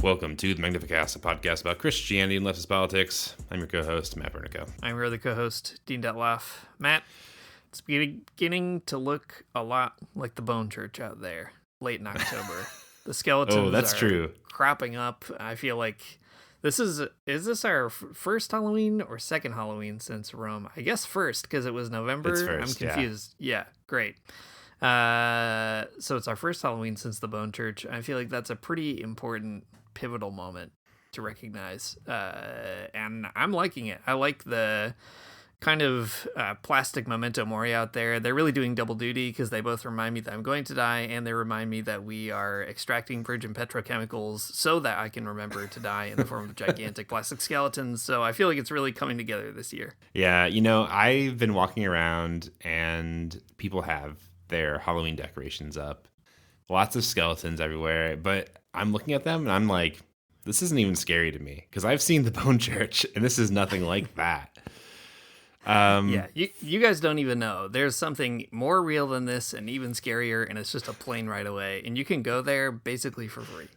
Welcome to the Magnificast, a podcast about Christianity and leftist politics. I'm your co-host, Matt Bernico. I'm your other co-host, Dean Detloff. Matt, it's beginning to look a lot like the Bone Church out there, late in October. The skeletons that's are true. cropping up. I feel like is this our first Halloween or second Halloween since Rome? I guess first, because it was November. It's first, I'm confused. Yeah, great. So it's our first Halloween since the Bone Church. I feel like that's a pretty important, pivotal moment to recognize. And I'm liking it. I like the kind of plastic memento mori out there. They're really doing double duty because they both remind me that I'm going to die, and they remind me that we are extracting virgin petrochemicals so that I can remember to die in the form of gigantic plastic skeletons. So I feel like it's really coming together this year. Yeah, I've been walking around and people have their Halloween decorations up. Lots of skeletons everywhere, but I'm looking at them and I'm like, this isn't even scary to me because I've seen the Bone Church and this is nothing like that. Yeah, you guys don't even know. There's something more real than this and even scarier, and it's just a plane ride away, and you can go there basically for free.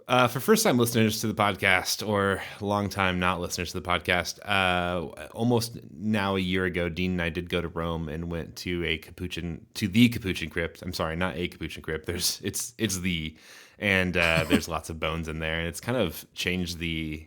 For first-time listeners to the podcast or long-time not listeners to the podcast, almost now a year ago, Dean and I did go to Rome and went to the Capuchin Crypt. I'm sorry, not a Capuchin Crypt. It's there's lots of bones in there, and it's kind of changed the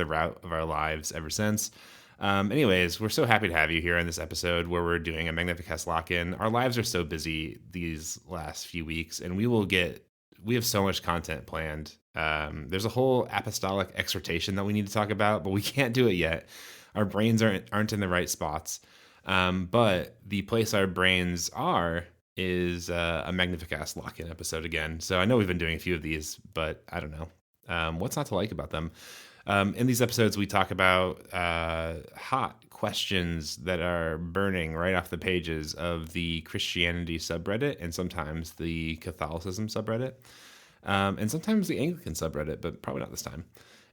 route of our lives ever since. Anyways, we're so happy to have you here on this episode where we're doing a Magnificast lock-in. Our lives are so busy these last few weeks, and we have so much content planned. There's a whole apostolic exhortation that we need to talk about, but we can't do it yet. Our brains aren't in the right spots. But the place our brains are is a Magnificast lock-in episode again. So I know we've been doing a few of these, but I don't know. What's not to like about them? In these episodes, we talk about hot questions that are burning right off the pages of the Christianity subreddit and sometimes the Catholicism subreddit and sometimes the Anglican subreddit, but probably not this time.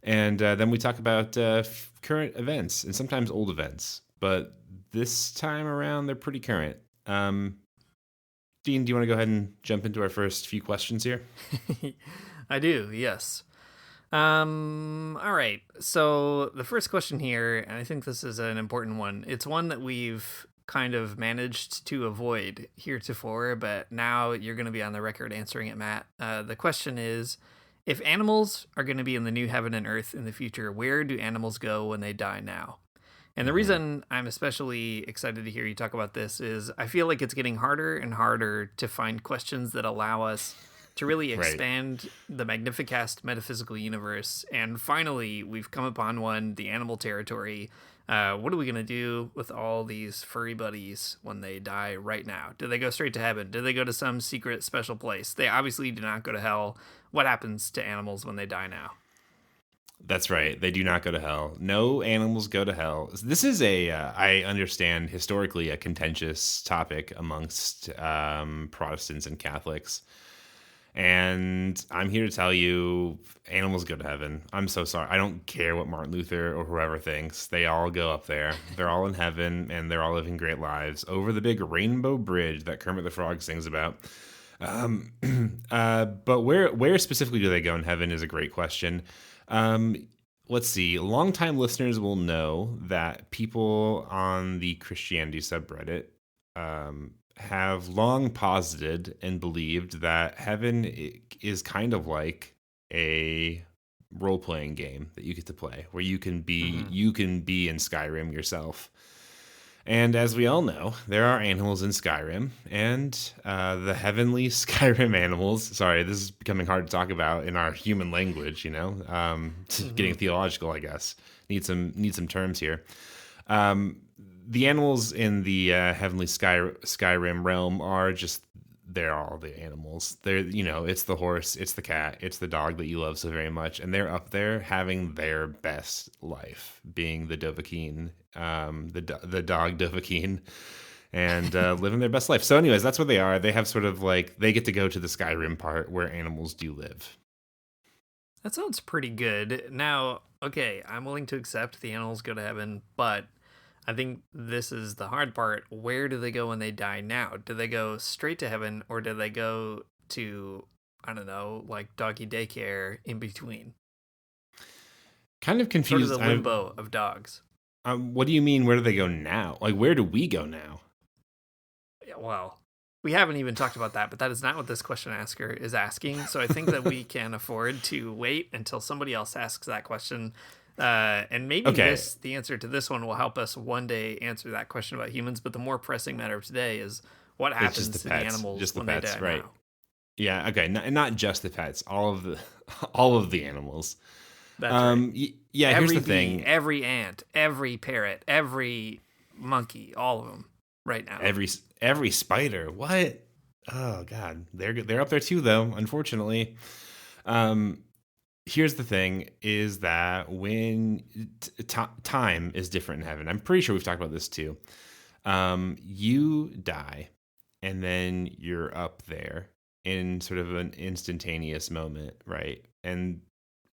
And then we talk about current events and sometimes old events, but this time around, they're pretty current. Dean, do you want to go ahead and jump into our first few questions here? I do, yes. All right. So the first question here, and I think this is an important one. It's one that we've kind of managed to avoid heretofore, but now you're going to be on the record answering it, Matt. The question is, if animals are going to be in the new heaven and earth in the future, where do animals go when they die now? And the reason I'm especially excited to hear you talk about this is I feel like it's getting harder and harder to find questions that allow us to really expand the Magnificast metaphysical universe. And finally, we've come upon one, the animal territory. What are we going to do with all these furry buddies when they die right now? Do they go straight to heaven? Do they go to some secret special place? They obviously do not go to hell. What happens to animals when they die now? That's right. They do not go to hell. No animals go to hell. This is I understand, historically a contentious topic amongst Protestants and Catholics. And I'm here to tell you, animals go to heaven. I'm so sorry. I don't care what Martin Luther or whoever thinks. They all go up there. They're all in heaven, and they're all living great lives over the big rainbow bridge that Kermit the Frog sings about. But where specifically do they go in heaven is a great question. Let's see. Longtime listeners will know that people on the Christianity subreddit have long posited and believed that heaven is kind of like a role-playing game that you get to play, where you can be in Skyrim yourself. And as we all know, there are animals in Skyrim, and the heavenly Skyrim animals. Sorry, this is becoming hard to talk about in our human language. Getting theological, I guess. Need some terms here. The animals in the heavenly Skyrim realm are they're all the animals. They're, it's the horse, it's the cat, it's the dog that you love so very much. And they're up there having their best life, being the Dovahkiin, the dog Dovahkiin, and living their best life. So anyways, that's what they are. They have sort of they get to go to the Skyrim part where animals do live. That sounds pretty good. Now, okay, I'm willing to accept the animals go to heaven, but I think this is the hard part. Where do they go when they die now? Do they go straight to heaven, or do they go to I don't know, like doggy daycare in between. Kind of Sort of confused. the limbo of dogs. What do you mean? Where do they go now? Like, where do we go now? Yeah, well, we haven't even talked about that, but that is not what this question asker is asking. So I think that we can afford to wait until somebody else asks that question. And maybe Okay. the answer to this one will help us one day answer that question about humans. But the more pressing matter of today is what It's happens just the to pets. the animals Just the when pets, they die right? now. Yeah. Okay. Not just the pets. All of the all of the animals. That's right. Yeah. Here's Every the bee, thing. every ant, every parrot, every monkey, all of them right now. Every spider. What? Oh God. They're up there too, though. Unfortunately. Um. Here's the thing: is that when time is different in heaven. I'm pretty sure we've talked about this too. You die, and then you're up there in sort of an instantaneous moment, right? And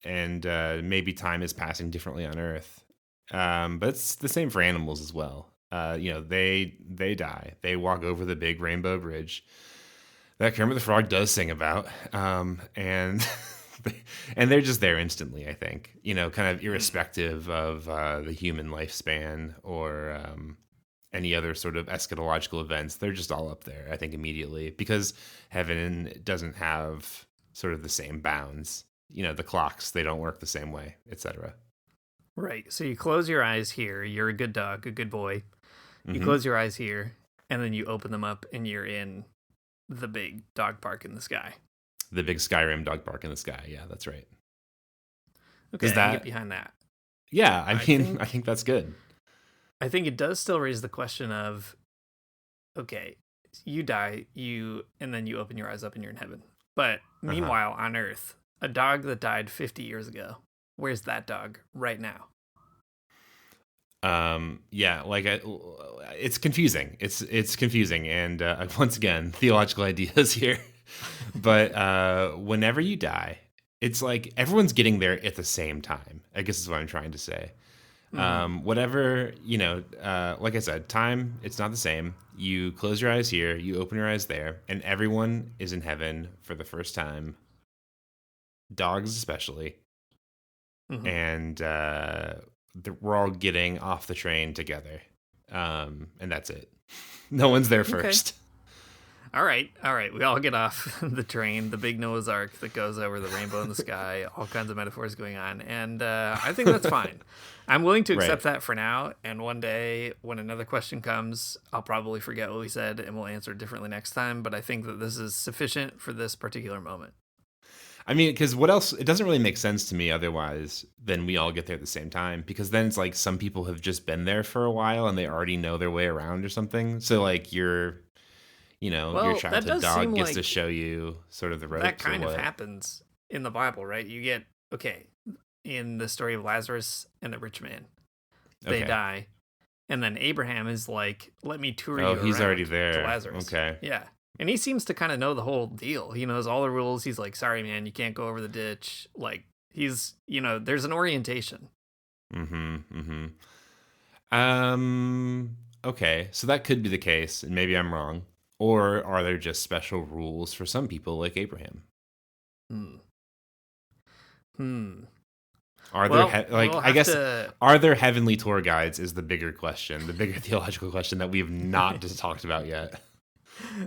maybe time is passing differently on Earth, but it's the same for animals as well. They die. They walk over the big rainbow bridge that Kermit the Frog does sing about, and and they're just there instantly. I think kind of irrespective of the human lifespan or any other sort of eschatological events. They're just all up there, I think, immediately, because heaven doesn't have sort of the same bounds. The clocks, they don't work the same way, etc. Right. So you close your eyes here. You're a good dog, a good boy. You Mm-hmm. close your eyes here, and then you open them up, and you're in the big dog park in the sky. The big Skyrim dog park in the sky. Yeah, that's right. Okay, Does I can that? get behind that. Yeah, I think that's good. I think it does still raise the question of, okay, you die, and then you open your eyes up and you're in heaven. But meanwhile, on Earth, a dog that died 50 years ago, where's that dog right now? Yeah, it's confusing. It's confusing, and once again, theological ideas here. But whenever you die, it's like everyone's getting there at the same time, I guess is what I'm trying to say. Whatever, like I said, time, it's not the same. You close your eyes here, you open your eyes there, and everyone is in heaven for the first time. Dogs especially. And we're all getting off the train together. And that's it. No one's there first. Okay. All right. We all get off the train, the big Noah's Ark that goes over the rainbow in the sky, all kinds of metaphors going on. And I think that's fine. I'm willing to accept that for now. And one day when another question comes, I'll probably forget what we said and we'll answer it differently next time. But I think that this is sufficient for this particular moment. I mean, because what else? It doesn't really make sense to me otherwise than we all get there at the same time. Because then it's like some people have just been there for a while and they already know their way around or something. So like your childhood dog gets to show you sort of the ropes. That kind of happens in the Bible, right? You get, in the story of Lazarus and the rich man, they die. And then Abraham is like, let me tour you around. Oh, he's already there. To Lazarus. Okay. Yeah. And he seems to kind of know the whole deal. He knows all the rules. He's like, sorry, man, you can't go over the ditch. Like, he's, there's an orientation. Okay. So that could be the case, and maybe I'm wrong. Or are there just special rules for some people like Abraham? Are there are there heavenly tour guides is the bigger question, the bigger theological question that we have not just talked about yet.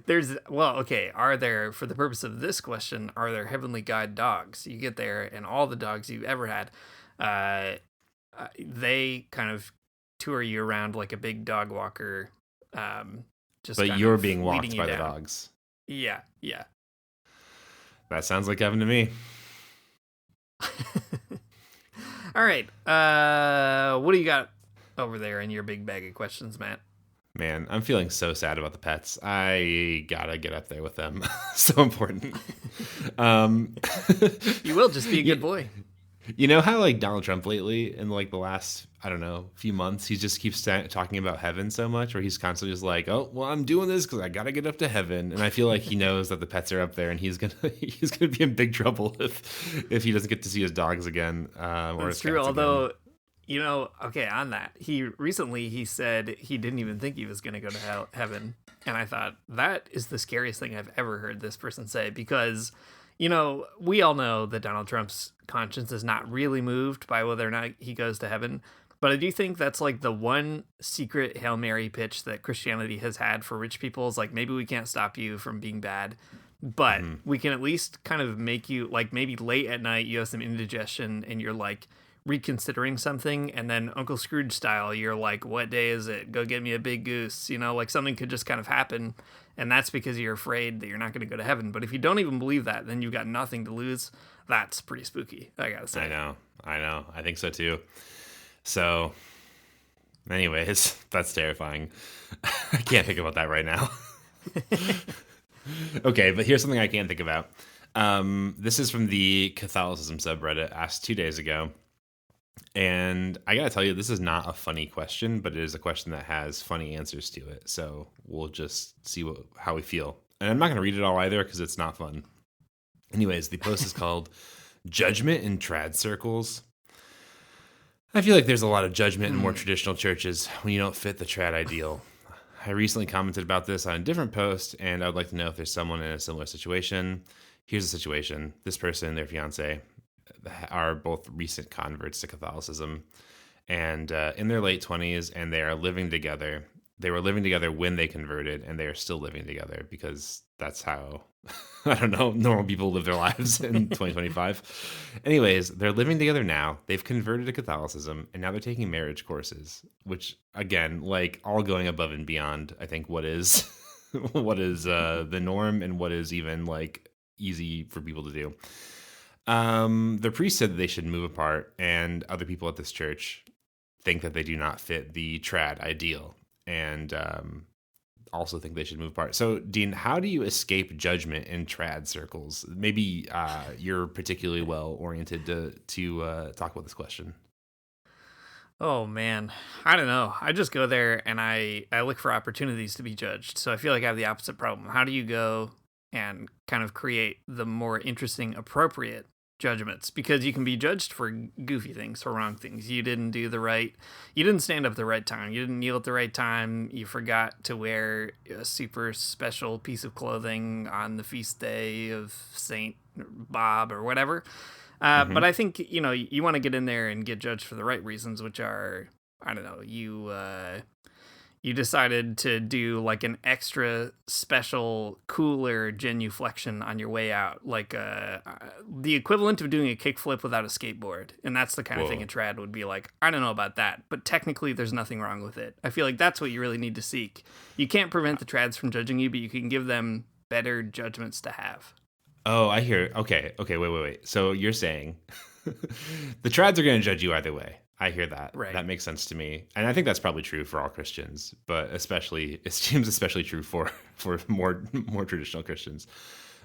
Are there, for the purpose of this question, are there heavenly guide dogs? You get there and all the dogs you've ever had, they kind of tour you around like a big dog walker. But you're being walked by the dogs. Yeah. That sounds like heaven to me. All right. What do you got over there in your big bag of questions, Matt? Man, I'm feeling so sad about the pets. I gotta get up there with them. So important. You will just be a good boy. You know how like Donald Trump lately, in like the last, I don't know, few months, he just keeps talking about heaven so much, where he's constantly just like, oh, well, I'm doing this because I gotta get up to heaven, and I feel like he knows that the pets are up there, and he's gonna be in big trouble if he doesn't get to see his dogs again. Or it's true, although. On that, he said he didn't even think he was going to go to heaven. And I thought, that is the scariest thing I've ever heard this person say, because We all know that Donald Trump's conscience is not really moved by whether or not he goes to heaven. But I do think that's like the one secret Hail Mary pitch that Christianity has had for rich people is like, maybe we can't stop you from being bad, but we can at least kind of make you like maybe late at night, you have some indigestion and you're like reconsidering something. And then Uncle Scrooge style, you're like, what day is it? Go get me a big goose. Like something could just kind of happen. And that's because you're afraid that you're not going to go to heaven. But if you don't even believe that, then you've got nothing to lose. That's pretty spooky, I gotta say. I know. I think so too. So, anyways, that's terrifying. I can't think about that right now. Okay, but here's something I can think about. This is from the Catholicism subreddit, asked 2 days ago. And I gotta tell you, this is not a funny question, but it is a question that has funny answers to it. So we'll just see how we feel. And I'm not gonna read it all either because it's not fun. Anyways, the post is called Judgment in Trad Circles. I feel like there's a lot of judgment in more traditional churches when you don't fit the trad ideal. I recently commented about this on a different post, and I'd like to know if there's someone in a similar situation. Here's the situation. This person and their fiance are both recent converts to Catholicism, and in their late 20s, and they are living together. They were living together when they converted, and they are still living together because that's how, I don't know, normal people live their lives in 2025. Anyways, they're living together now. They've converted to Catholicism, and now they're taking marriage courses, which, again, like all going above and beyond, I think, what is the norm and what is even like easy for people to do. The priest said that they should move apart, and other people at this church think that they do not fit the trad ideal. And also think they should move apart. So, Dean, how do you escape judgment in trad circles? Maybe you're particularly well oriented to talk about this question. Oh man, I don't know. I just go there and I look for opportunities to be judged. So I feel like I have the opposite problem. How do you go and kind of create the more interesting, appropriate judgments? Because you can be judged for goofy things, for wrong things. You didn't stand up at the right time. You didn't kneel at the right time. You forgot to wear a super special piece of clothing on the feast day of Saint Bob or whatever. But I think, you want to get in there and get judged for the right reasons, which are, I don't know, you decided to do like an extra special, cooler genuflection on your way out, like the equivalent of doing a kickflip without a skateboard. And that's the kind of thing a trad would be like, I don't know about that, but technically there's nothing wrong with it. I feel like that's what you really need to seek. You can't prevent the trads from judging you, but you can give them better judgments to have. Oh, I hear. Okay, wait. So you're saying the trads are going to judge you either way. I hear that. Right. That makes sense to me. And I think that's probably true for all Christians, but it seems especially true for more traditional Christians.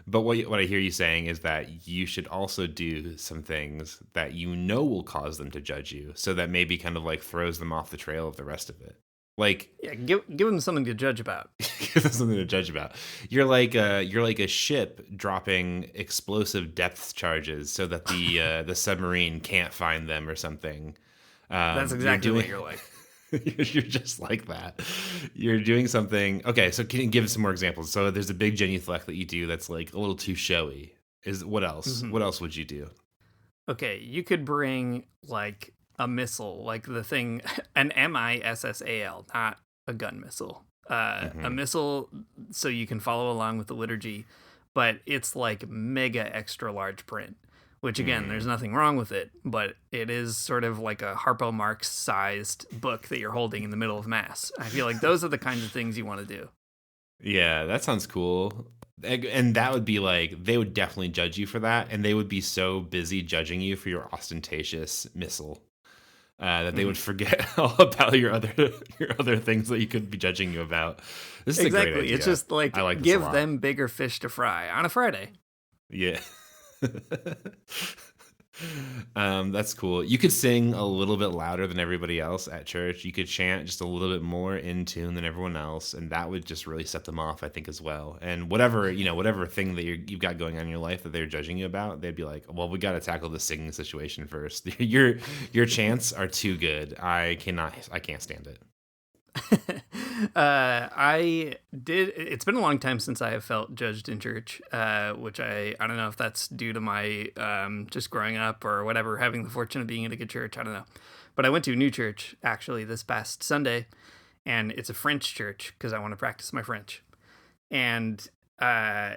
But what I hear you saying is that you should also do some things that will cause them to judge you, so that maybe kind of like throws them off the trail of the rest of it. Like, yeah, give them something to judge about. Give them something to judge about. You're like a ship dropping explosive depth charges so that the submarine can't find them or something. That's exactly what you're like. You're just like that. You're doing something. Okay, so can you give some more examples? So there's a big genuflect that you do that's like a little too showy. What else? Mm-hmm. What else would you do? Okay, you could bring like a missile, like the thing, an MISSAL, not a gun missile. A missile so you can follow along with the liturgy, but it's like mega extra large print. Which, again, there's nothing wrong with it, but it is sort of like a Harpo Marx-sized book that you're holding in the middle of Mass. I feel like those are the kinds of things you want to do. Yeah, that sounds cool. And that would be like, they would definitely judge you for that, and they would be so busy judging you for your ostentatious missile that they would forget all about your other things that you could be judging you about. This is exactly. A great idea. It's just like give them bigger fish to fry on a Friday. Yeah. That's cool. You could sing a little bit louder than everybody else at church. You could chant just a little bit more in tune than everyone else, and that would just really set them off, I think, as well. And whatever thing that you've got going on in your life that they're judging you about, they'd be like, well, we got to tackle the singing situation first. Your chants are too good. I can't stand it. I did. It's been a long time since I have felt judged in church, which I don't know if that's due to my just growing up or whatever, having the fortune of being in a good church. I don't know. But I went to a new church actually this past Sunday, and it's a French church because I want to practice my French. And I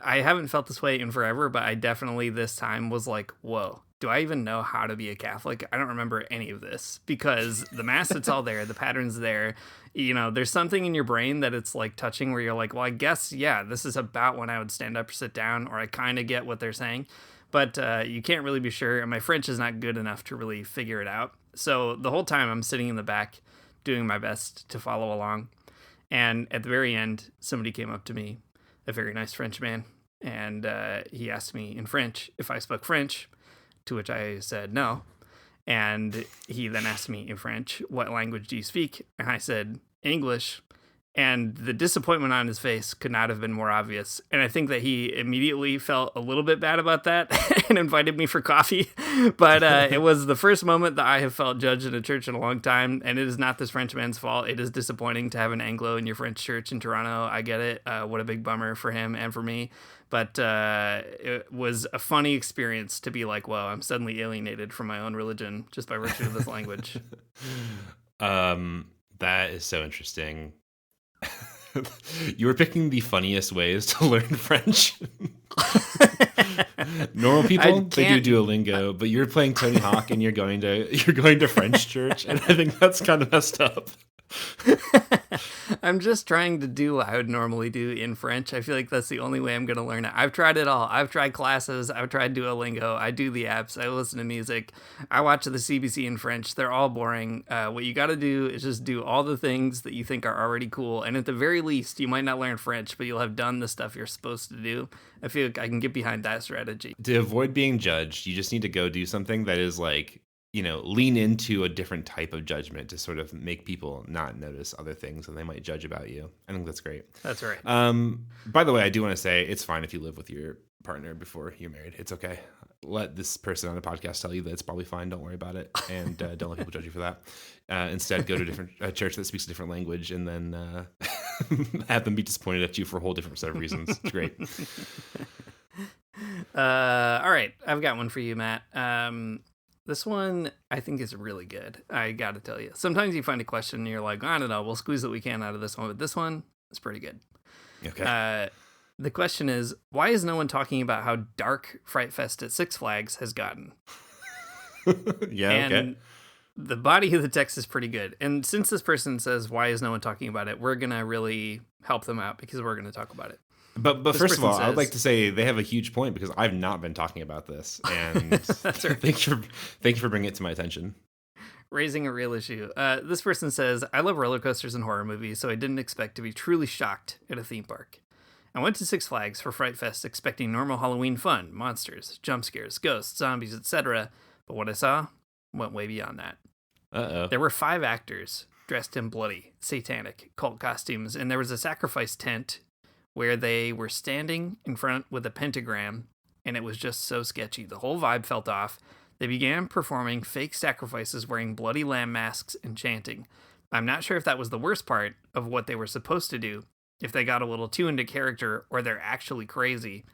haven't felt this way in forever, but I definitely this time was like, whoa. Do I even know how to be a Catholic? I don't remember any of this because the mass, it's all there. The pattern's there. You know, there's something in your brain that it's like touching where you're like, well, I guess, yeah, this is about when I would stand up or sit down, or I kind of get what they're saying. But you can't really be sure. And my French is not good enough to really figure it out. So the whole time I'm sitting in the back doing my best to follow along. And at the very end, somebody came up to me, a very nice French man. And he asked me in French if I spoke French. To which I said no. And he then asked me in French, what language do you speak? And I said, English. And the disappointment on his face could not have been more obvious. And I think that he immediately felt a little bit bad about that and invited me for coffee. But it was the first moment that I have felt judged in a church in a long time. And it is not this French man's fault. It is disappointing to have an Anglo in your French church in Toronto. I get it. What a big bummer for him and for me. But it was a funny experience to be like, whoa, I'm suddenly alienated from my own religion just by virtue of this language. That is so interesting. You were picking the funniest ways to learn French. Normal people, they do Duolingo, but you're playing Tony Hawk and you're going to French church, and I think that's kind of messed up. I'm just trying to do what I would normally do in French. I feel like that's the only way I'm going to learn it. I've tried it all. I've tried classes. I've tried Duolingo. I do the apps. I listen to music. I watch the CBC in French. They're all boring. What you got to do is just do all the things that you think are already cool. And at the very least, you might not learn French, but you'll have done the stuff you're supposed to do. I feel like I can get behind that strategy. To avoid being judged, you just need to go do something that is like, lean into a different type of judgment to sort of make people not notice other things that they might judge about you. I think that's great. That's right. By the way, I do want to say it's fine if you live with your partner before you're married. It's okay. Let this person on the podcast tell you that it's probably fine. Don't worry about it. And don't let people judge you for that. Instead, go to a different church that speaks a different language and then have them be disappointed at you for a whole different set of reasons. It's great. All right. I've got one for you, Matt. This one, I think, is really good. I got to tell you. Sometimes you find a question and you're like, I don't know, we'll squeeze what we can out of this one. But this one is pretty good. Okay. The question is, why is no one talking about how dark Frightfest at Six Flags has gotten? Yeah, okay. The body of the text is pretty good. And since this person says, why is no one talking about it, we're going to really help them out because we're going to talk about it. But first of all, I would like to say they have a huge point because I've not been talking about this, and that's right. Thank you for bringing it to my attention. Raising a real issue. This person says, I love roller coasters and horror movies, so I didn't expect to be truly shocked at a theme park. I went to Six Flags for Fright Fest expecting normal Halloween fun, monsters, jump scares, ghosts, zombies, etc. But what I saw went way beyond that. Uh-oh. There were 5 actors dressed in bloody, satanic, cult costumes, and there was a sacrifice tent where they were standing in front with a pentagram, and it was just so sketchy. The whole vibe felt off. They began performing fake sacrifices wearing bloody lamb masks and chanting. I'm not sure if that was the worst part of what they were supposed to do, if they got a little too into character or they're actually crazy.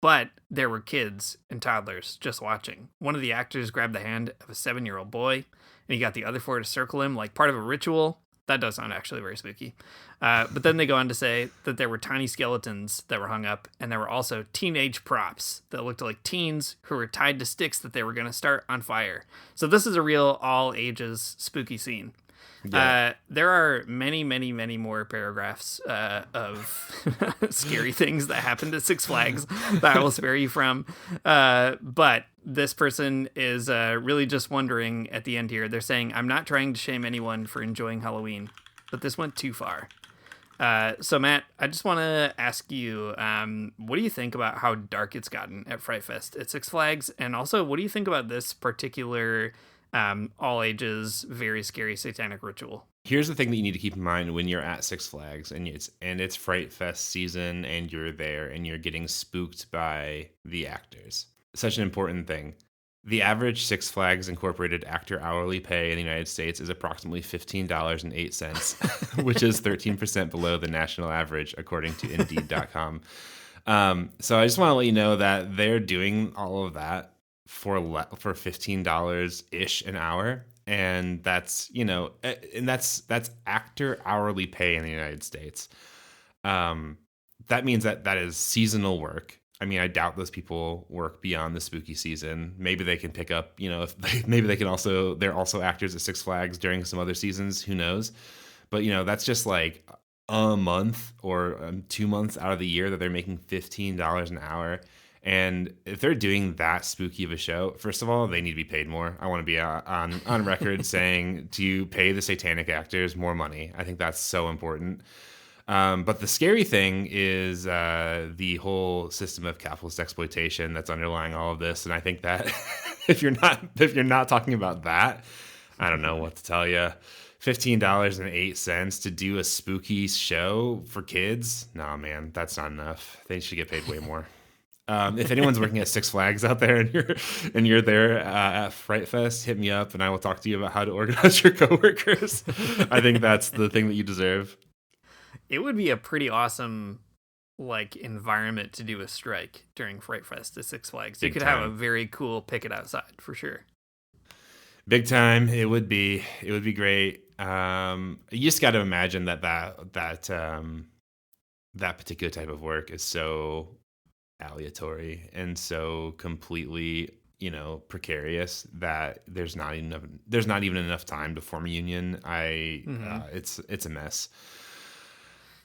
But there were kids and toddlers just watching. One of the actors grabbed the hand of a 7-year-old boy, and he got the other 4 to circle him like part of a ritual. That does sound actually very spooky. But then they go on to say that there were tiny skeletons that were hung up, and there were also teenage props that looked like teens who were tied to sticks that they were going to start on fire. So this is a real all-ages spooky scene. Yeah. There are many, many, many more paragraphs of scary things that happened at Six Flags that I will spare you from. But this person is really just wondering at the end here. They're saying, I'm not trying to shame anyone for enjoying Halloween, but this went too far. So, Matt, I just want to ask you, what do you think about how dark it's gotten at Fright Fest at Six Flags? And also, what do you think about this particular all ages, very scary satanic ritual? Here's the thing that you need to keep in mind when you're at Six Flags and it's Fright Fest season and you're there and you're getting spooked by the actors. Such an important thing. The average Six Flags Incorporated actor hourly pay in the United States is approximately $15.08, which is 13% below the national average, according to Indeed.com. So I just want to let you know that they're doing all of that for $15 ish an hour, and that's that's actor hourly pay in the United States. That means that is seasonal work. I mean, I doubt those people work beyond the spooky season. Maybe they can pick up, maybe they can also, they're also actors at Six Flags during some other seasons. Who knows? But, that's just like a month or 2 months out of the year that they're making $15 an hour. And if they're doing that spooky of a show, first of all, they need to be paid more. I want to be on record saying to pay the satanic actors more money. I think that's so important. But the scary thing is the whole system of capitalist exploitation that's underlying all of this. And I think that if you're not talking about that, I don't know what to tell you. $15.08 to do a spooky show for kids? Nah, man, that's not enough. They should get paid way more. If anyone's working at Six Flags out there and you're there at Frightfest, hit me up and I will talk to you about how to organize your coworkers. I think that's the thing that you deserve. It would be a pretty awesome environment to do a strike during Frightfest at Six Flags. You could have a very cool picket outside for sure. Big time. It would be great. You just got to imagine that particular type of work is so aleatory and so completely, precarious that there's not even enough time to form a union. It's a mess.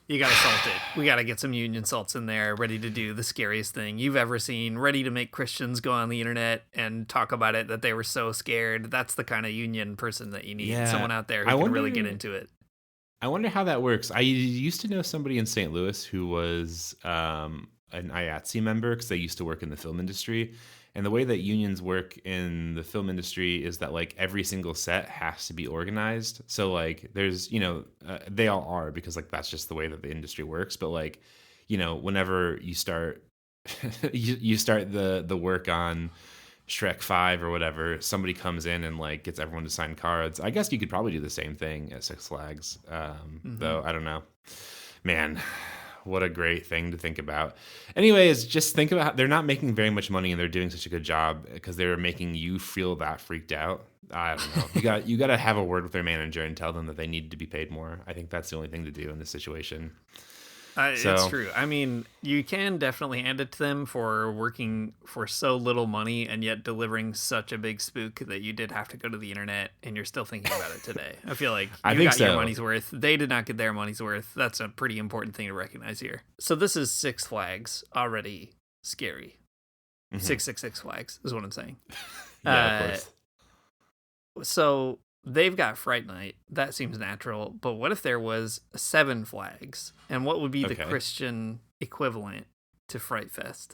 You got to salt it. We got to get some union salts in there, ready to do the scariest thing you've ever seen, ready to make Christians go on the internet and talk about it, that they were so scared. That's the kind of union person that you need. Yeah. Someone out there who can really get into it. I wonder how that works. I used to know somebody in St. Louis who was an IATSE member because they used to work in the film industry. And the way that unions work in the film industry is that every single set has to be organized. So there's, they all are because that's just the way that the industry works. But whenever you start, you start the work on Shrek 5 or whatever, somebody comes in and gets everyone to sign cards. I guess you could probably do the same thing at Six Flags. Though I don't know, man. What a great thing to think about. Anyways, just think about how they're not making very much money and they're doing such a good job because they're making you feel that freaked out. I don't know. You got to have a word with their manager and tell them that they need to be paid more. I think that's the only thing to do in this situation. It's true. I mean, you can definitely hand it to them for working for so little money and yet delivering such a big spook that you did have to go to the internet and you're still thinking about it today. I feel like you got your money's worth. They did not get their money's worth. That's a pretty important thing to recognize here. So this is Six Flags, already scary. 666 Flags is what I'm saying. Yeah, of course. So they've got Fright Night. That seems natural. But what if there was 7 Flags? And what would be the Christian equivalent to Frightfest?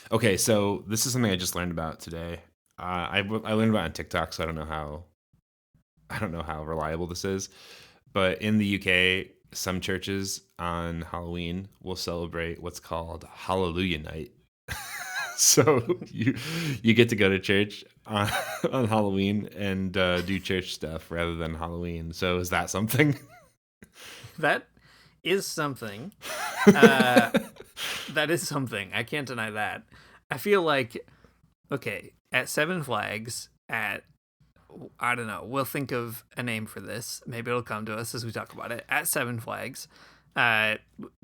Okay, so this is something I just learned about today. I learned about it on TikTok, so I don't know how reliable this is. But in the UK, some churches on Halloween will celebrate what's called Hallelujah Night. So you get to go to church on Halloween and do church stuff rather than Halloween. So is that something? That is something. That is something. I can't deny that. I feel like, okay, at 7 Flags, I don't know, we'll think of a name for this. Maybe it'll come to us as we talk about it. At 7 Flags,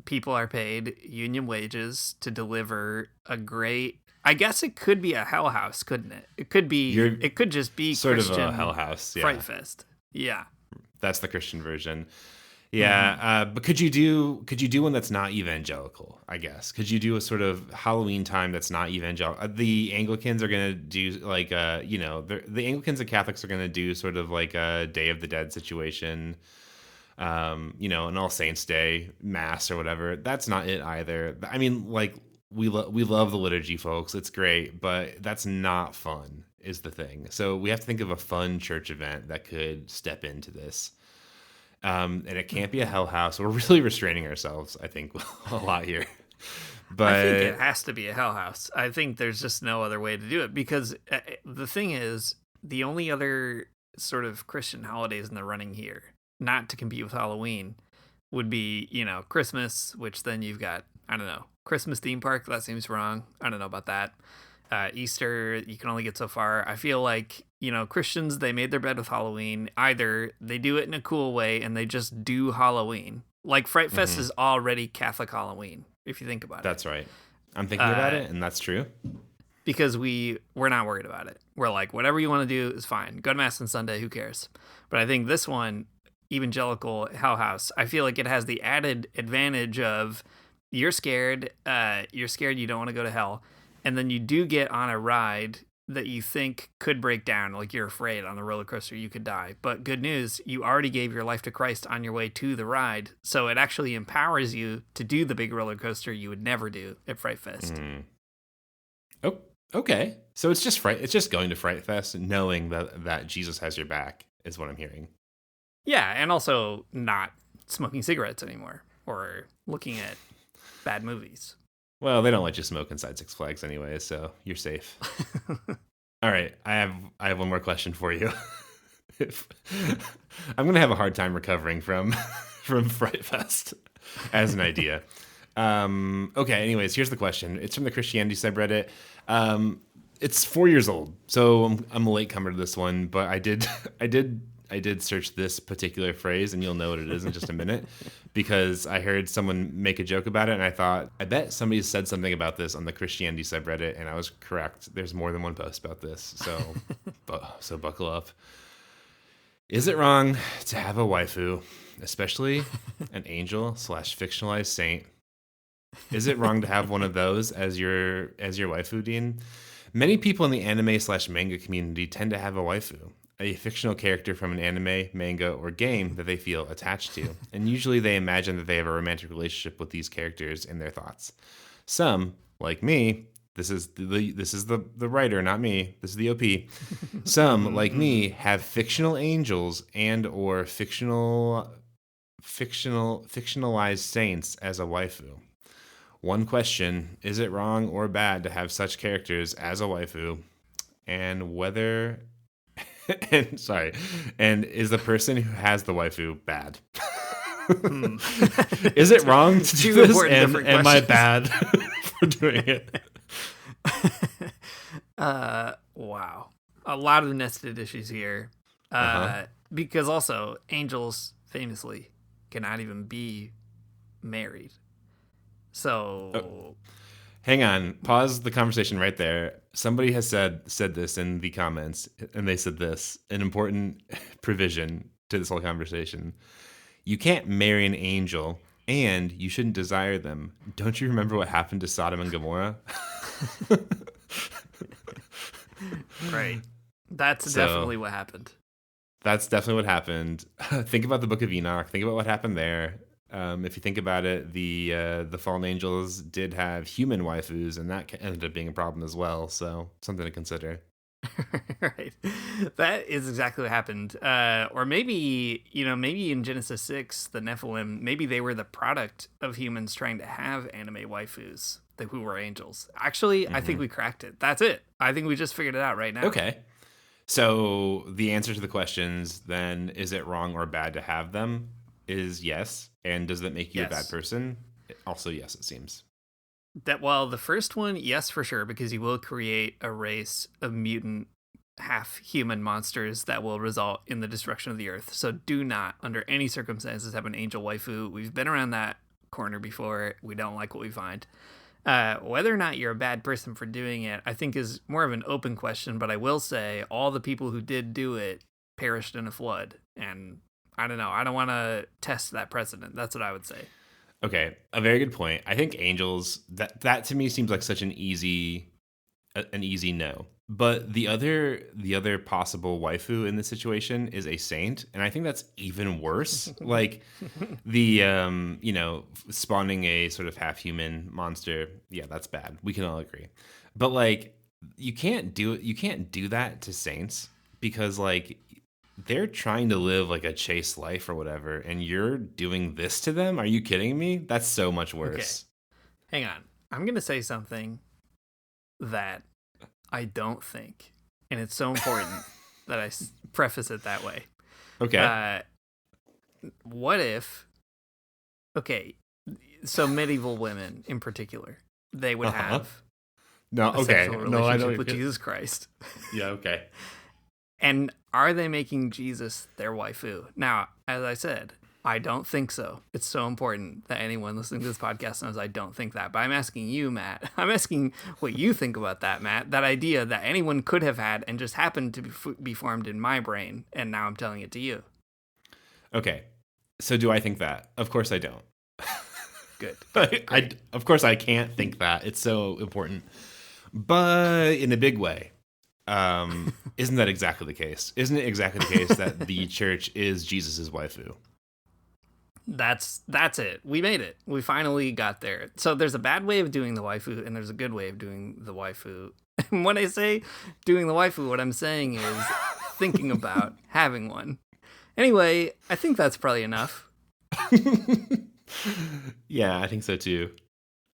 people are paid union wages to deliver a great, I guess it could be a Hell House, couldn't it? It could be. It could just be sort Christian of a Hell House. Yeah. Frightfest. Yeah, that's the Christian version. Yeah, but could you do one that's not evangelical? I guess could you do a sort of Halloween time that's not evangelical? The Anglicans are gonna do the Anglicans and Catholics are gonna do sort of like a Day of the Dead situation. An All Saints Day mass or whatever. That's not it either. I mean, we love the liturgy, folks. It's great, but that's not fun is the thing. So we have to think of a fun church event that could step into this. And it can't be a Hell House. We're really restraining ourselves, I think, a lot here. I think But it has to be a Hell House. I think there's just no other way to do it because the thing is, the only other sort of Christian holidays in the running here, not to compete with Halloween, would be, Christmas, which then you've got, I don't know, Christmas theme park. That seems wrong. I don't know about that. Easter, you can only get so far. I feel like, Christians, they made their bed with Halloween. Either they do it in a cool way and they just do Halloween. Like Frightfest is already Catholic Halloween, if you think about it. that's right. I'm thinking about it, and that's true. Because we're not worried about it. We're like, whatever you want to do is fine. Go to Mass on Sunday, who cares? But I think this one, Evangelical Hell House, I feel like it has the added advantage of you're scared you don't want to go to hell, and then you do get on a ride that you think could break down, like you're afraid on the roller coaster you could die. But good news, you already gave your life to Christ on your way to the ride, so it actually empowers you to do the big roller coaster you would never do at Fright Fest. Oh, okay. So it's just going to Fright Fest and knowing that Jesus has your back is what I'm hearing. Yeah, and also not smoking cigarettes anymore or looking at bad movies. Well, they don't let you smoke inside Six Flags anyway, so you're safe. All right, I have one more question for you. I'm gonna have a hard time recovering from Fright Fest as an idea. Okay. Anyways, here's the question. It's from the Christianity subreddit. It's 4 years old, so I'm a latecomer to this one, but I did search this particular phrase, and you'll know what it is in just a minute, because I heard someone make a joke about it, and I thought, I bet somebody said something about this on the Christianity subreddit, and I was correct. There's more than one post about this, so buckle up. Is it wrong to have a waifu, especially an angel/fictionalized saint? Is it wrong to have one of those as your waifu, Dean? Many people in the anime/manga community tend to have a waifu, a fictional character from an anime, manga, or game that they feel attached to, and usually they imagine that they have a romantic relationship with these characters in their thoughts. Some, like me, this is the writer, not me. This is the OP. Some, like me, have fictional angels and or fictionalized saints as a waifu. One question: is it wrong or bad to have such characters as a waifu? And whether and is the person who has the waifu bad? Is it wrong to do this? And am I bad for doing it? Wow. A lot of nested issues here. Because also, angels famously cannot even be married. So, hang on. Pause the conversation right there. Somebody has said this in the comments, and they said this, an important provision to this whole conversation. You can't marry an angel, and you shouldn't desire them. Don't you remember what happened to Sodom and Gomorrah? Right. That's definitely what happened. That's definitely what happened. Think about the Book of Enoch. Think about what happened there. If you think about it, the fallen angels did have human waifus, and that ended up being a problem as well. So something to consider. Right. That is exactly what happened. Or maybe in Genesis 6, the Nephilim, maybe they were the product of humans trying to have anime waifus who were angels. Actually, I think we cracked it. That's it. I think we just figured it out right now. Okay. So the answer to the questions then, is it wrong or bad to have them, is yes. And does that make you a bad person? Also, yes, it seems. The first one, yes, for sure, because you will create a race of mutant half-human monsters that will result in the destruction of the earth. So do not, under any circumstances, have an angel waifu. We've been around that corner before. We don't like what we find. Whether or not you're a bad person for doing it, I think is more of an open question, but I will say all the people who did do it perished in a flood. And I don't know. I don't want to test that precedent. That's what I would say. Okay, a very good point. I think angels, that to me seems like such an easy no. But the other possible waifu in this situation is a saint, and I think that's even worse. Like the spawning a sort of half human monster. Yeah, that's bad. We can all agree. But like you can't do that to saints, because like they're trying to live like a chaste life or whatever, and you're doing this to them? Are you kidding me? That's so much worse. Okay. Hang on. I'm going to say something that I don't think, and it's so important that I preface it that way. Okay. What if, okay, so medieval women in particular, they would have no, a okay. sexual No, I relationship know. with Jesus Christ. Yeah, okay. And are they making Jesus their waifu? Now, as I said, I don't think so. It's so important that anyone listening to this podcast knows I don't think that. But I'm asking you, Matt. I'm asking what you think about that, Matt. That idea that anyone could have had and just happened to be formed in my brain, and now I'm telling it to you. Okay. So do I think that? Of course I don't. Good. Of course I can't think that. It's so important. But in a big way. Isn't that exactly the case? Isn't it exactly the case that the church is Jesus's waifu? That's it. We made it. We finally got there. So there's a bad way of doing the waifu, and there's a good way of doing the waifu. And when I say doing the waifu, what I'm saying is thinking about having one. Anyway, I think that's probably enough. Yeah, I think so too.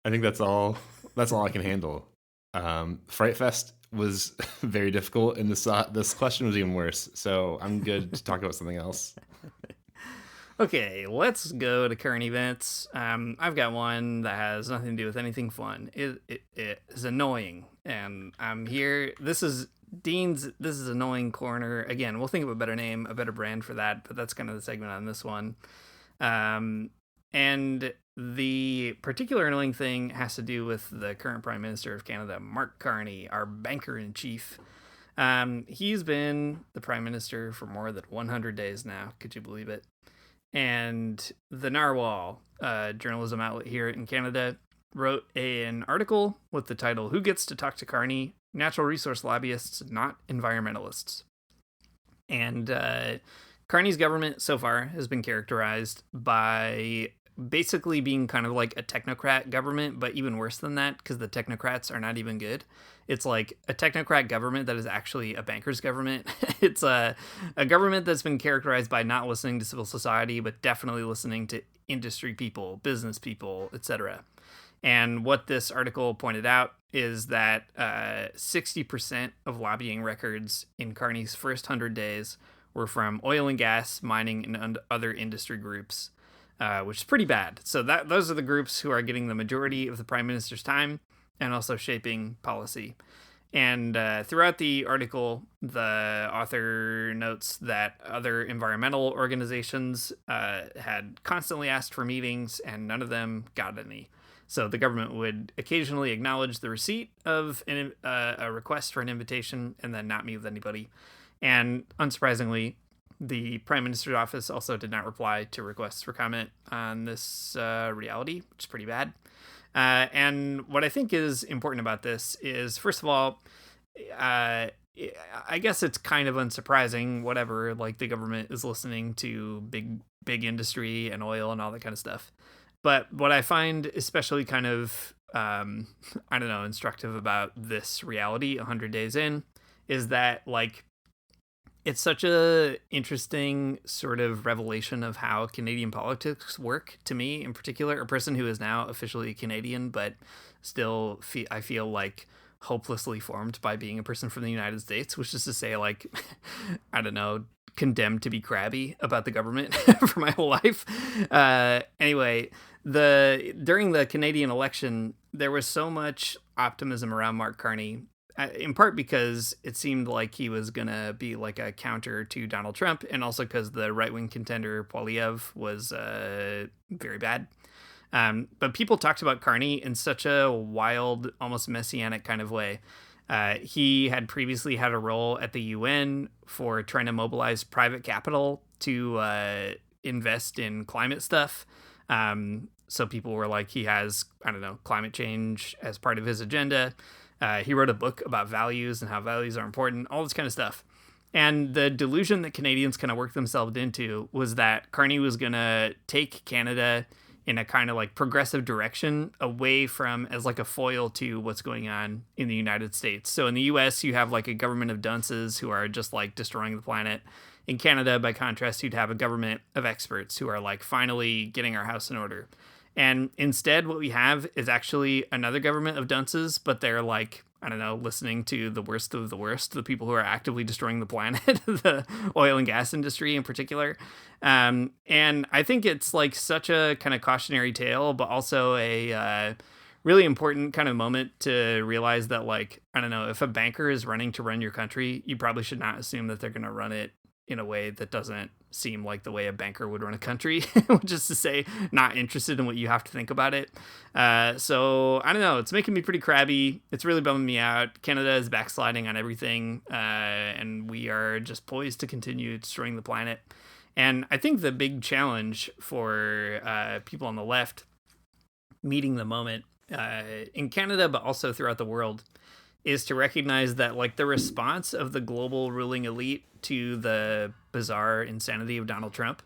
I think that's all I can handle. Frightfest was very difficult, and this question was even worse. So I'm good to talk about something else. Okay, let's go to current events. I've got one that has nothing to do with anything fun. It is annoying, and I'm here. This is Dean's. This is Annoying Corner. Again, we'll think of a better name, a better brand for that, but that's kind of the segment on this one. And the particular annoying thing has to do with the current Prime Minister of Canada, Mark Carney, our banker-in-chief. He's been the Prime Minister for more than 100 days now. Could you believe it? And the Narwhal, journalism outlet here in Canada, wrote an article with the title, "Who Gets to Talk to Carney? Natural Resource Lobbyists, Not Environmentalists." And Carney's government so far has been characterized by basically being kind of like a technocrat government, but even worse than that, because the technocrats are not even good. It's like a technocrat government that is actually a banker's government. It's a government that's been characterized by not listening to civil society, but definitely listening to industry people, business people, etc. And what this article pointed out is that 60% of lobbying records in Carney's first 100 days were from oil and gas, mining, and other industry groups, which is pretty bad. So those are the groups who are getting the majority of the Prime Minister's time and also shaping policy. And throughout the article, the author notes that other environmental organizations had constantly asked for meetings, and none of them got any. So the government would occasionally acknowledge the receipt of a request for an invitation and then not meet with anybody. And unsurprisingly, the Prime Minister's office also did not reply to requests for comment on this reality, which is pretty bad. And what I think is important about this is, first of all, I guess it's kind of unsurprising, whatever, like the government is listening to big industry and oil and all that kind of stuff. But what I find especially kind of, instructive about this reality 100 days in is that, like, it's such a interesting sort of revelation of how Canadian politics work to me, in particular, a person who is now officially Canadian, but still I feel like hopelessly formed by being a person from the United States, which is to say, like, condemned to be crabby about the government for my whole life. Anyway, during the Canadian election, there was so much optimism around Mark Carney, in part because it seemed like he was going to be like a counter to Donald Trump, and also because the right-wing contender Poilievre was very bad. But people talked about Carney in such a wild, almost messianic kind of way. He had previously had a role at the UN for trying to mobilize private capital to invest in climate stuff. So people were like, he has, climate change as part of his agenda. He wrote a book about values and how values are important, all this kind of stuff. And the delusion that Canadians kind of worked themselves into was that Carney was going to take Canada in a kind of like progressive direction away from, as like a foil to what's going on in the United States. So in the US, you have like a government of dunces who are just like destroying the planet. In Canada, by contrast, you'd have a government of experts who are like finally getting our house in order. And instead, what we have is actually another government of dunces, but they're like, I don't know, listening to the worst of the worst, the people who are actively destroying the planet, the oil and gas industry in particular. And I think it's like such a kind of cautionary tale, but also a really important kind of moment to realize that, like, I don't know, if a banker is running to run your country, you probably should not assume that they're going to run it in a way that doesn't seem like the way a banker would run a country, which is to say, not interested in what you have to think about it. So I don't know. It's making me pretty crabby. It's really bumming me out. Canada is backsliding on everything, and we are just poised to continue destroying the planet. And I think the big challenge for people on the left meeting the moment in Canada, but also throughout the world, is to recognize that, like, the response of the global ruling elite to the bizarre insanity of Donald Trump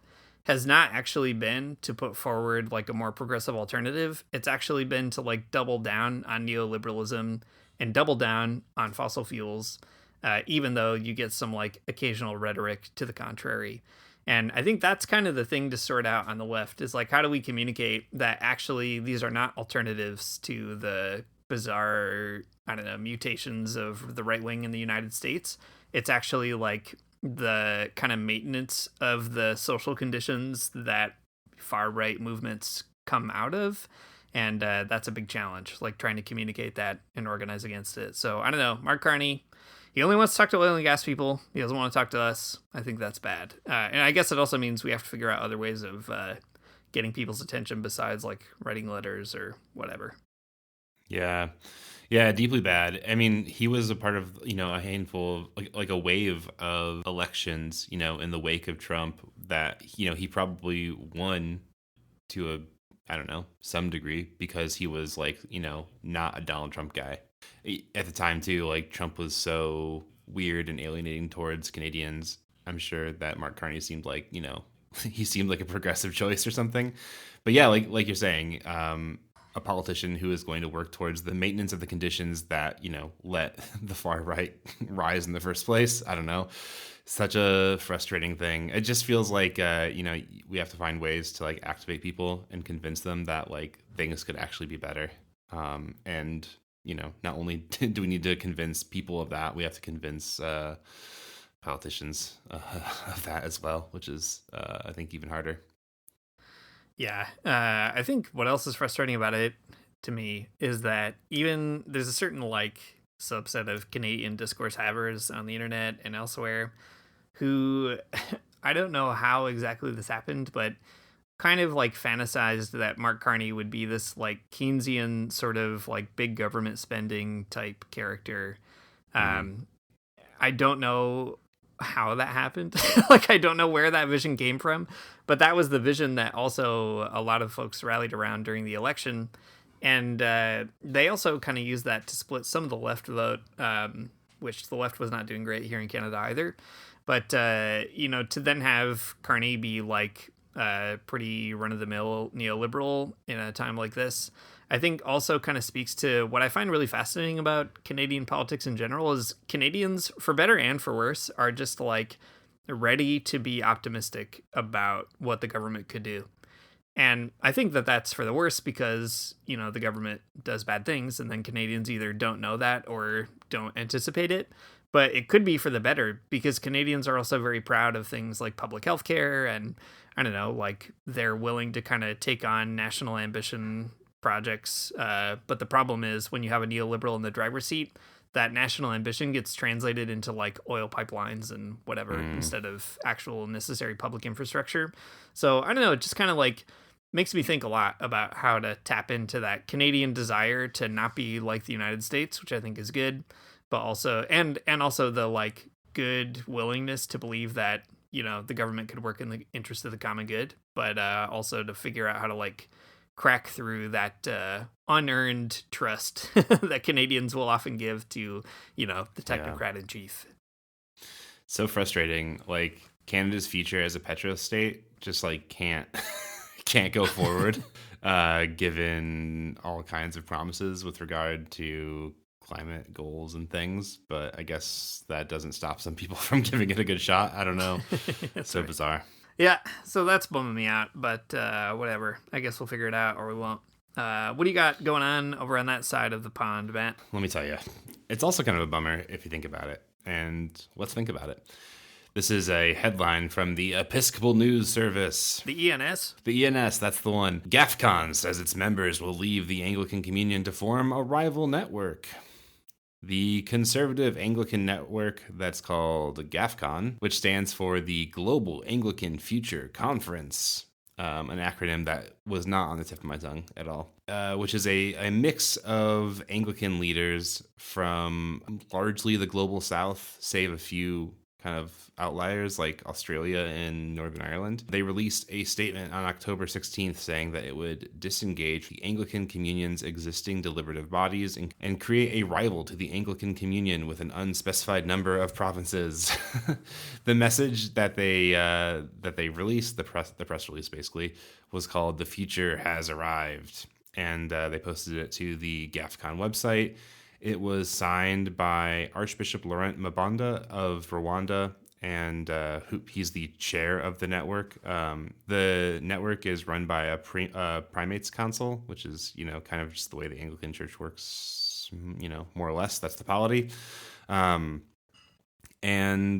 has not actually been to put forward like a more progressive alternative. It's actually been to like double down on neoliberalism and double down on fossil fuels, even though you get some like occasional rhetoric to the contrary. And I think that's kind of the thing to sort out on the left, is like, how do we communicate that actually these are not alternatives to the bizarre, I don't know, mutations of the right wing in the United States. It's actually like the kind of maintenance of the social conditions that far right movements come out of. And that's a big challenge, like trying to communicate that and organize against it. So I don't know, Mark Carney, he only wants to talk to oil and gas people. He doesn't want to talk to us. I think that's bad. And I guess it also means we have to figure out other ways of getting people's attention besides like writing letters or whatever. Yeah. Yeah, deeply bad. I mean, he was a part of, a handful of like a wave of elections, in the wake of Trump that, he probably won to a, I don't know, some degree because he was like, not a Donald Trump guy. At the time too, like Trump was so weird and alienating towards Canadians. I'm sure that Mark Carney seemed like, he seemed like a progressive choice or something. But yeah, like you're saying, a politician who is going to work towards the maintenance of the conditions that, let the far right rise in the first place. I don't know. Such a frustrating thing. It just feels like, we have to find ways to like activate people and convince them that like things could actually be better. And, not only do we need to convince people of that, we have to convince politicians of that as well, which is, I think, even harder. Yeah, I think what else is frustrating about it to me is that even there's a certain like subset of Canadian discourse havers on the internet and elsewhere who I don't know how exactly this happened, but kind of like fantasized that Mark Carney would be this like Keynesian sort of like big government spending type character. I don't know how that happened. Like, I don't know where that vision came from, but that was the vision that also a lot of folks rallied around during the election. And they also kind of used that to split some of the left vote, which the left was not doing great here in Canada either. But, to then have Carney be like pretty run-of-the-mill neoliberal in a time like this, I think also kind of speaks to what I find really fascinating about Canadian politics in general is Canadians, for better and for worse, are just like ready to be optimistic about what the government could do. And I think that that's for the worse because, the government does bad things and then Canadians either don't know that or don't anticipate it. But it could be for the better because Canadians are also very proud of things like public health care and, I don't know, like they're willing to kind of take on national ambition projects. But the problem is when you have a neoliberal in the driver's seat, that national ambition gets translated into like oil pipelines and whatever instead of actual necessary public infrastructure. So I don't know, it just kind of like makes me think a lot about how to tap into that Canadian desire to not be like the United States, which I think is good, but also and also the like good willingness to believe that, the government could work in the interest of the common good, but also to figure out how to like crack through that unearned trust that Canadians will often give to, the technocrat in chief. So frustrating. Like Canada's future as a petro state just like can't go forward, given all kinds of promises with regard to climate goals and things. But I guess that doesn't stop some people from giving it a good shot. I don't know. So right. Bizarre. Yeah, so that's bumming me out, but whatever. I guess we'll figure it out, or we won't. What do you got going on over on that side of the pond, Matt? Let me tell you, it's also kind of a bummer if you think about it. And let's think about it. This is a headline from the Episcopal News Service. The ENS? The ENS, that's the one. GAFCON says its members will leave the Anglican Communion to form a rival network. The conservative Anglican network that's called GAFCON, which stands for the Global Anglican Future Conference, an acronym that was not on the tip of my tongue at all, which is a mix of Anglican leaders from largely the global south, save a few kind of outliers like Australia and Northern Ireland. They released a statement on October 16th saying that it would disengage the Anglican Communion's existing deliberative bodies and create a rival to the Anglican Communion with an unspecified number of provinces. The message that they released, the press release basically, was called "The Future Has Arrived," and they posted it to the GAFCON website. It was signed by Archbishop Laurent Mabanda of Rwanda, and he's the chair of the network. The network is run by a primates council, which is, kind of just the way the Anglican Church works, more or less. That's the polity. And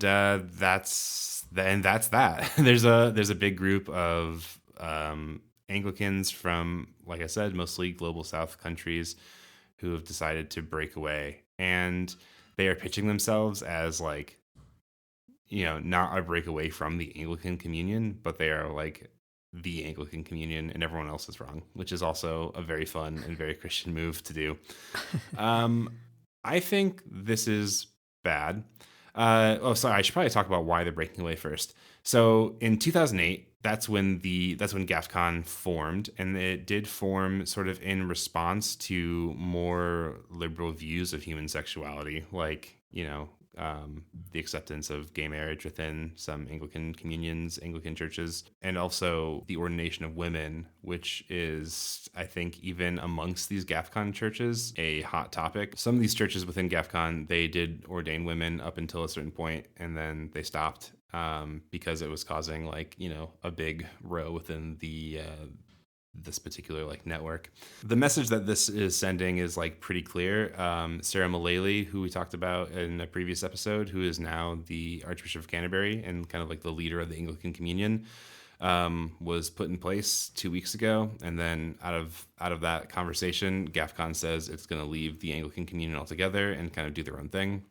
that's that. There's a big group of Anglicans from, like I said, mostly global South countries who have decided to break away, and they are pitching themselves as not a breakaway from the Anglican Communion, but they are like the Anglican Communion, and everyone else is wrong, which is also a very fun and very Christian move to do. I think this is bad. Sorry, I should probably talk about why they're breaking away first. So in 2008, that's when GAFCON formed, and it did form sort of in response to more liberal views of human sexuality, like the acceptance of gay marriage within some Anglican communions, Anglican churches, and also the ordination of women, which is, I think, even amongst these GAFCON churches, a hot topic. Some of these churches within GAFCON, they did ordain women up until a certain point, and then they stopped because it was causing a big row within this particular network. The message that this is sending is pretty clear. Sarah Mullally, who we talked about in a previous episode, who is now the Archbishop of Canterbury and kind of the leader of the Anglican Communion, was put in place 2 weeks ago, and then out of that conversation, GAFCON says it's going to leave the Anglican Communion altogether and kind of do their own thing.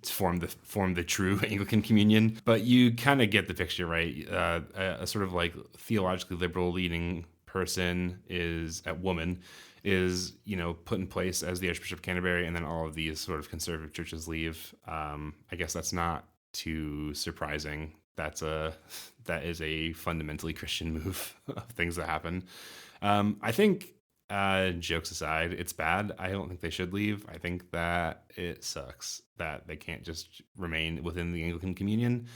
Form the true Anglican Communion, but you kind of get the picture, right? A sort of theologically liberal leading person is put in place as the Archbishop of Canterbury, and then all of these sort of conservative churches leave. I guess that's not too surprising. That is a fundamentally Christian move of things that happen. I think, jokes aside, it's bad. I don't think they should leave. I think that it sucks that they can't just remain within the Anglican Communion.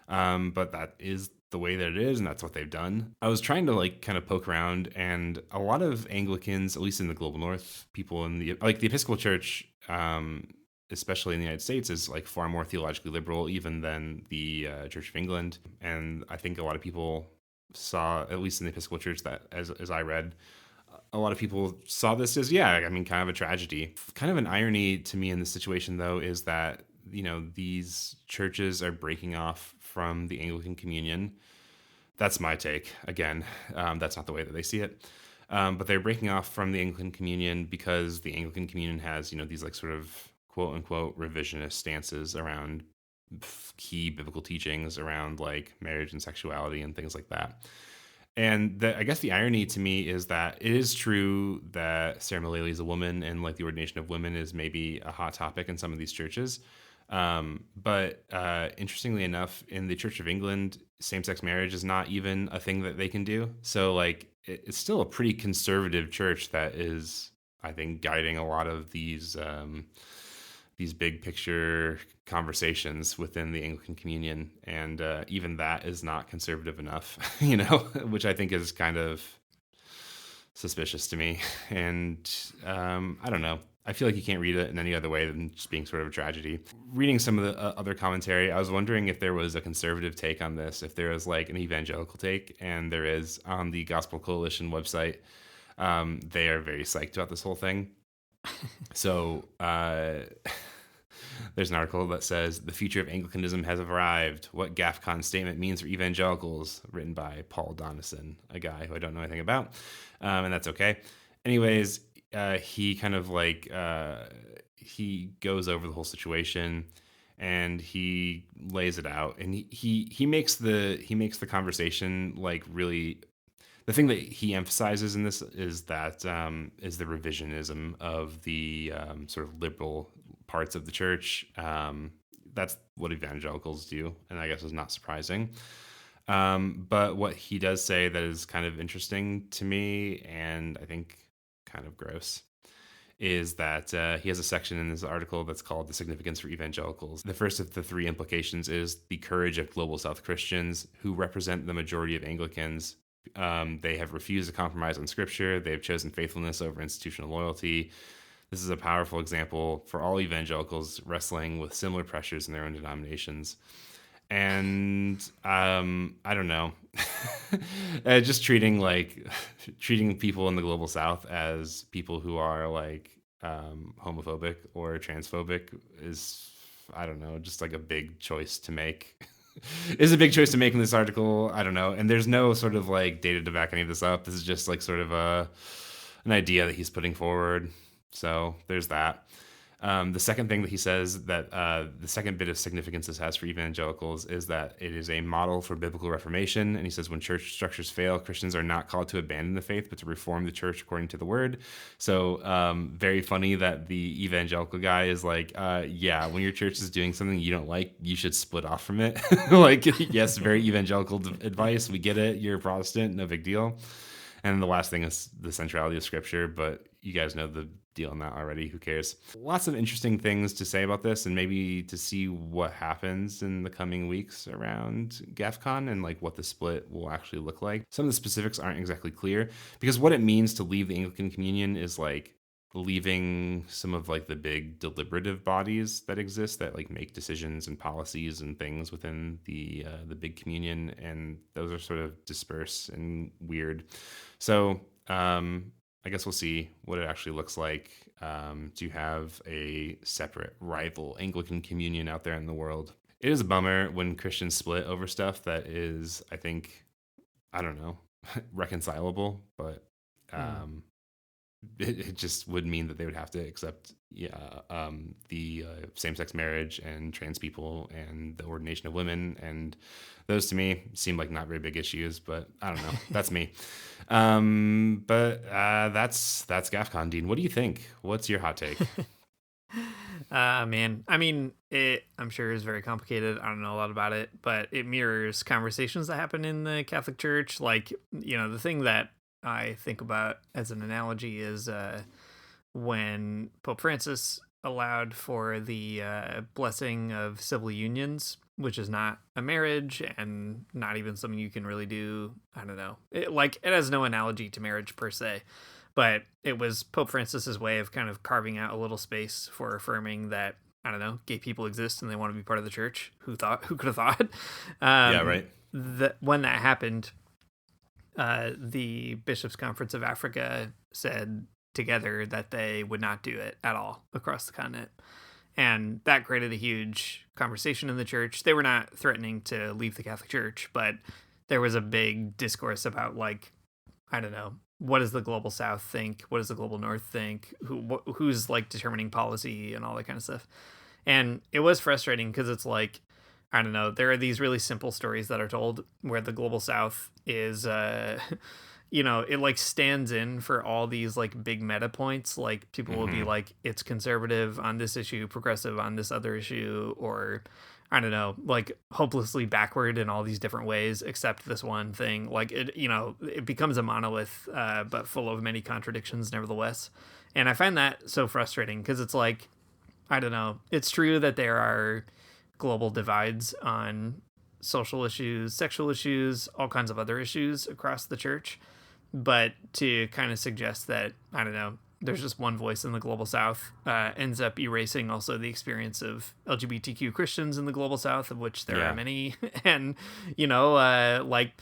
But that is the way that it is, and that's what they've done. I was trying to kind of poke around, and a lot of Anglicans, at least in the global north, people in the Episcopal Church, especially in the United States, is far more theologically liberal even than the Church of England. And I think a lot of people saw, at least in the Episcopal Church, that as I read, a lot of people saw this as, kind of a tragedy. Kind of an irony to me in this situation, though, is that, these churches are breaking off from the Anglican Communion. That's my take. Again, that's not the way that they see it. But they're breaking off from the Anglican Communion because the Anglican Communion has, these sort of quote unquote revisionist stances around key biblical teachings around marriage and sexuality and things like that. And I guess the irony to me is that it is true that Sarah Mullally is a woman, and the ordination of women is maybe a hot topic in some of these churches. But interestingly enough, in the Church of England, same-sex marriage is not even a thing that they can do. So it's still a pretty conservative church that is, I think, guiding a lot of these big picture conversations within the Anglican Communion, and even that is not conservative enough, which I think is kind of suspicious to me. And I don't know. I feel like you can't read it in any other way than just being sort of a tragedy. Reading some of the other commentary, I was wondering if there was a conservative take on this, if there was like an evangelical take, and there is on the Gospel Coalition website. They are very psyched about this whole thing. So there's an article that says, "The future of Anglicanism has arrived. What GAFCON statement means for evangelicals," written by Paul Donison, a guy who I don't know anything about, and that's okay. Anyways, he kind of like he goes over the whole situation and he lays it out, and he makes the conversation like really. The thing that he emphasizes in this is that is the revisionism of the sort of liberal parts of the church. That's what evangelicals do, and I guess is not surprising. But what he does say that is kind of interesting to me, and I think kind of gross, is that he has a section in this article that's called "The Significance for Evangelicals." The first of the three implications is the courage of Global South Christians, who represent the majority of Anglicans. They have refused to compromise on Scripture. They have chosen faithfulness over institutional loyalty. This is a powerful example for all evangelicals wrestling with similar pressures in their own denominations. And I don't know, just treating people in the Global South as people who are like homophobic or transphobic is, I don't know, just like a big choice to make. Is a big choice to make in this article. I don't know. And there's no sort of like data to back any of this up. This is just like sort of an idea that he's putting forward. So there's that. The second thing that he says, that the second bit of significance this has for evangelicals, is that it is a model for biblical reformation. And he says, when church structures fail, Christians are not called to abandon the faith, but to reform the church according to the word. So very funny that the evangelical guy is like, yeah, when your church is doing something you don't like, you should split off from it. Like, yes, very evangelical advice. We get it. You're a Protestant. No big deal. And the last thing is the centrality of Scripture, but you guys know the deal on that already. Who cares? Lots of interesting things to say about this, and maybe to see what happens in the coming weeks around GAFCON and like what the split will actually look like. Some of the specifics aren't exactly clear, because what it means to leave the Anglican Communion is like leaving some of like the big deliberative bodies that exist that like make decisions and policies and things within the big communion, and those are sort of dispersed and weird. So I guess we'll see what it actually looks like to have a separate rival Anglican Communion out there in the world. It is a bummer when Christians split over stuff that is, I think, I don't know, reconcilable, but it just would mean that they would have to accept the same-sex marriage and trans people and the ordination of women, and those to me seem like not very big issues, but I don't know. That's me. But that's GAFCON. Dean, what do you think? What's your hot take? Man, I mean, it I'm sure is very complicated. I don't know a lot about it, but it mirrors conversations that happen in the Catholic Church. Like, you know, the thing that I think about as an analogy is when Pope Francis allowed for the blessing of civil unions, which is not a marriage and not even something you can really do. I don't know. It has no analogy to marriage per se, but it was Pope Francis's way of kind of carving out a little space for affirming that, I don't know, gay people exist and they want to be part of the church. Who could have thought? Yeah, right. When that happened, the Bishops' Conference of Africa said together that they would not do it at all across the continent. And that created a huge conversation in the church. They were not threatening to leave the Catholic Church, but there was a big discourse about, like, I don't know, what does the Global South think? What does the Global North think? Who's like determining policy and all that kind of stuff. And it was frustrating because it's like, I don't know, there are these really simple stories that are told where the Global South is, you know, it like stands in for all these like big meta points. Like people will be like, it's conservative on this issue, progressive on this other issue, or I don't know, like hopelessly backward in all these different ways, except this one thing. Like it, you know, it becomes a monolith, but full of many contradictions nevertheless. And I find that so frustrating because it's like, I don't know, it's true that there are global divides on social issues, sexual issues, all kinds of other issues across the church. But to kind of suggest that, I don't know, there's just one voice in the global South ends up erasing also the experience of LGBTQ Christians in the global South, of which there are many. And, like,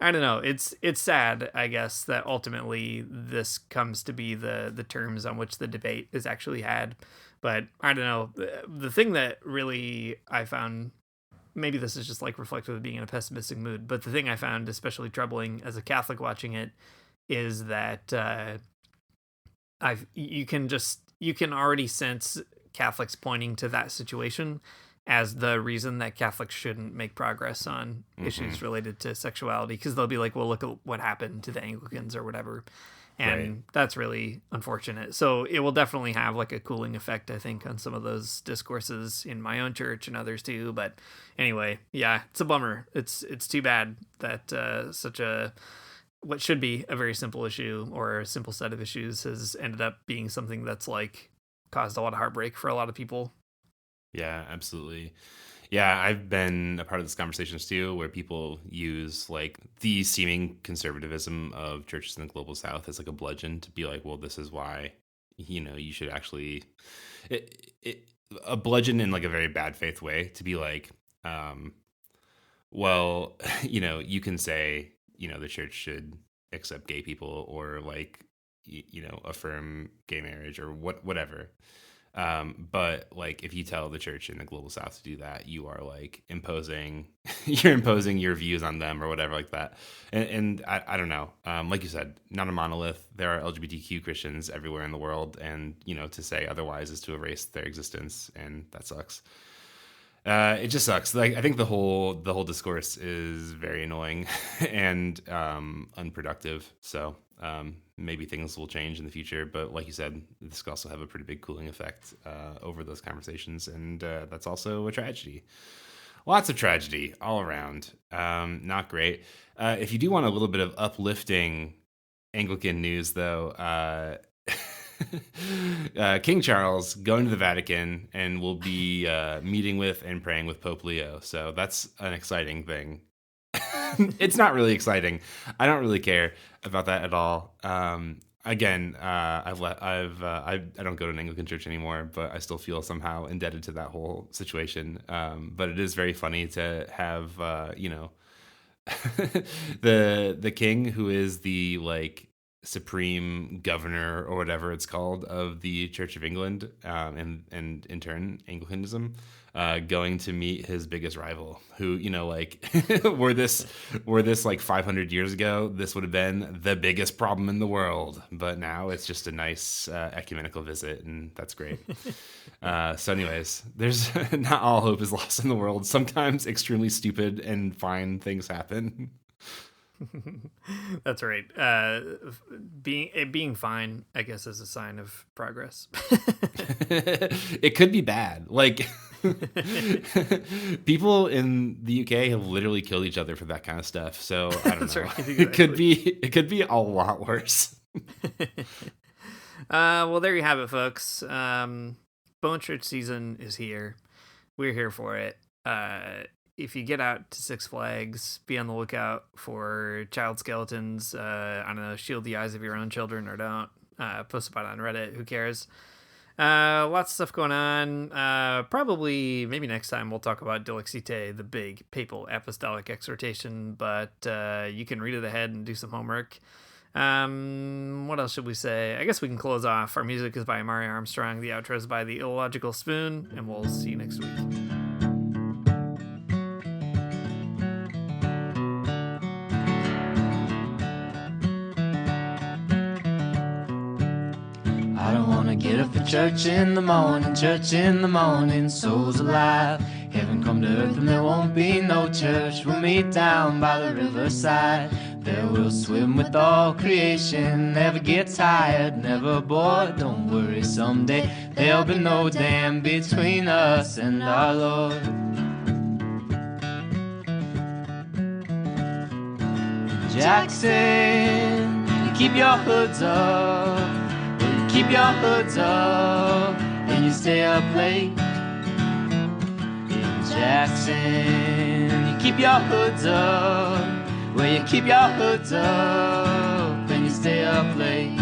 I don't know. It's sad, I guess, that ultimately this comes to be the terms on which the debate is actually had. But I don't know. The thing that really I found, maybe this is just like reflective of being in a pessimistic mood, but the thing I found especially troubling as a Catholic watching it is that you can already sense Catholics pointing to that situation as the reason that Catholics shouldn't make progress on issues related to sexuality, because they'll be like, well, look at what happened to the Anglicans or whatever. And that's really unfortunate. So it will definitely have like a cooling effect, I think, on some of those discourses in my own church and others too. But anyway, yeah, it's a bummer. It's too bad that what should be a very simple issue or a simple set of issues has ended up being something that's like caused a lot of heartbreak for a lot of people. Yeah, absolutely. Yeah, I've been a part of this conversations too, where people use like the seeming conservatism of churches in the global South as like a bludgeon to be like, well, this is why, you should actually, a bludgeon in like a very bad faith way to be like, well, you can say, the church should accept gay people or like, affirm gay marriage or whatever. But like, if you tell the church in the global South to do that, you are like imposing your views on them or whatever like that. And I don't know. Like you said, not a monolith. There are LGBTQ Christians everywhere in the world. And, to say otherwise is to erase their existence. And that sucks. It just sucks. Like, I think the whole discourse is very annoying and, unproductive. So, maybe things will change in the future, but like you said, this could also have a pretty big cooling effect over those conversations, and that's also a tragedy. Lots of tragedy all around. Not great. If you do want a little bit of uplifting Anglican news, though, King Charles going to the Vatican and will be meeting with and praying with Pope Leo, so that's an exciting thing. It's not really exciting. I don't really care about that at all. Again, I don't go to an Anglican church anymore, but I still feel somehow indebted to that whole situation. But it is very funny to have, the king, who is the like supreme governor or whatever it's called of the Church of England, and in turn Anglicanism, going to meet his biggest rival, who, like, were this like 500 years ago, this would have been the biggest problem in the world, but now it's just a nice ecumenical visit, and that's great. So anyways, there's not all hope is lost in the world. Sometimes extremely stupid and fine things happen. That's right. Being fine, I guess, is a sign of progress. It could be bad. Like, people in the UK have literally killed each other for that kind of stuff. So I don't know. Right, exactly. It could be a lot worse. Well, there you have it, folks. Bone Church season is here. We're here for it. If you get out to Six Flags, be on the lookout for child skeletons. I don't know, shield the eyes of your own children or don't. Post about it on Reddit. Who cares? Lots of stuff going on. Probably, maybe next time we'll talk about Dilexite, the big papal apostolic exhortation, but you can read it ahead and do some homework. What else should we say? I guess we can close off. Our music is by Mari Armstrong. The outro is by The Illogical Spoon, and we'll see you next week. I don't wanna get up for church in the morning, souls alive. Heaven come to earth and there won't be no church. We'll meet down by the riverside. There we'll swim with all creation. Never get tired, never bored. Don't worry, someday there'll be no dam between us and our Lord. Jackson, you keep your hoods up. Keep your hoods up and you stay up late. In Jackson, you keep your hoods up. Well, you keep your hoods up and you stay up late.